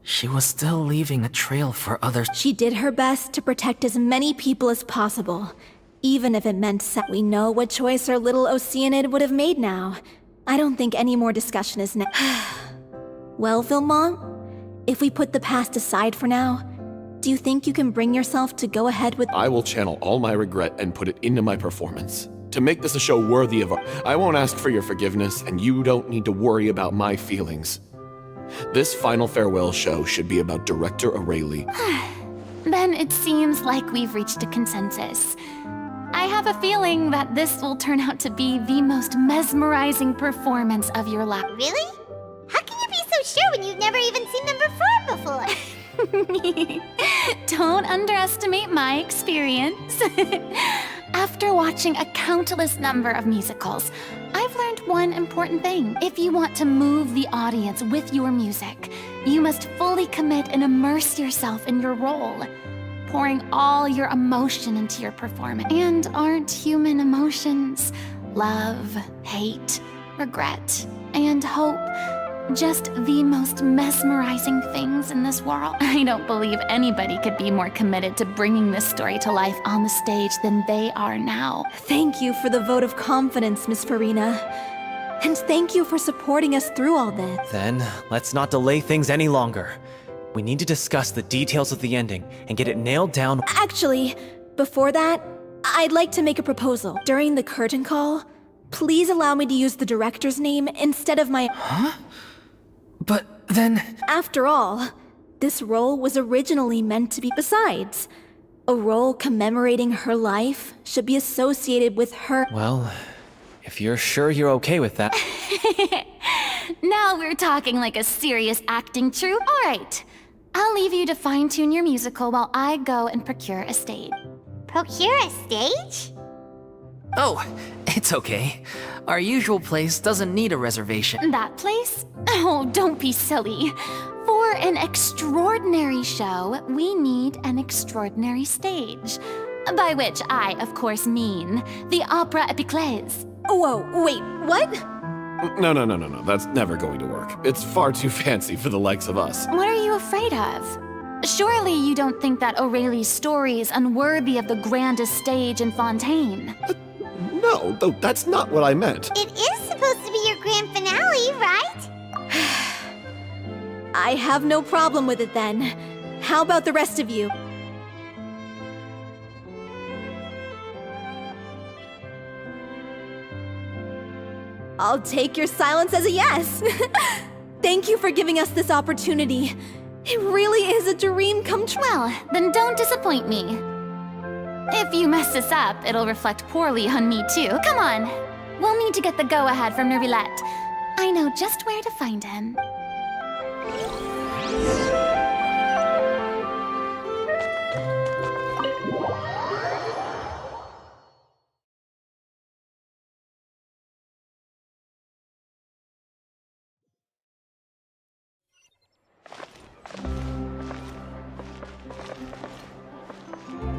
Speaker 5: she was still leaving a trail for others.
Speaker 10: She did her best to protect as many people as possible, even if it meant we know what choice our little Oceanid would have made now. I don't think any more discussion is Well, Vilmont, if we put the past aside for now, do you think you can bring yourself to go ahead with—
Speaker 3: I will channel all my regret and put it into my performance. To make this a show worthy of I won't ask for your forgiveness, and you don't need to worry about my feelings. This final farewell show should be about Director O'Reilly.
Speaker 9: Then it seems like we've reached a consensus. I have a feeling that this will turn out to be the most mesmerizing performance of your life.
Speaker 7: Really? How can you be so sure when you've never even seen them perform before?
Speaker 9: Don't underestimate my experience. After watching a countless number of musicals, I've learned one important thing. If you want to move the audience with your music, you must fully commit and immerse yourself in your role, pouring all your emotion into your performance. And aren't human emotions love, hate, regret, and hope just the most mesmerizing things in this world? I don't believe anybody could be more committed to bringing this story to life on the stage than they are now.
Speaker 10: Thank you for the vote of confidence, Miss Farina. And thank you for supporting us through all this.
Speaker 8: Then, let's not delay things any longer. We need to discuss the details of the ending and get it nailed down.
Speaker 10: Actually, before that, I'd like to make a proposal. During the curtain call, please allow me to use the director's name instead of my—
Speaker 5: Huh? But then...
Speaker 10: After all, this role was originally meant to be— Besides, a role commemorating her life should be associated with her—
Speaker 8: Well, if you're sure you're okay with that.
Speaker 9: Now we're talking like a serious acting troupe. All right, I'll leave you to fine-tune your musical while I go and procure a stage.
Speaker 7: Procure a stage?
Speaker 5: Oh, it's okay. Our usual place doesn't need a reservation.
Speaker 9: That place? Oh, don't be silly. For an extraordinary show, we need an extraordinary stage. By which I, of course, mean the Opera Epiclese.
Speaker 10: Whoa, wait, what?
Speaker 3: No. That's never going to work. It's far too fancy for the likes of us.
Speaker 9: What are you afraid of? Surely you don't think that Aurelie's story is unworthy of the grandest stage in Fontaine.
Speaker 3: No, though that's not what I meant.
Speaker 7: It is supposed to be your grand finale, right?
Speaker 10: I have no problem with it then. How about the rest of you? I'll take your silence as a yes. Thank you for giving us this opportunity. It really is a dream come true.
Speaker 9: Well, then don't disappoint me. If you mess this up, it'll reflect poorly on me too. Come on. We'll need to get the go-ahead from Nervillette. I know just where to find him.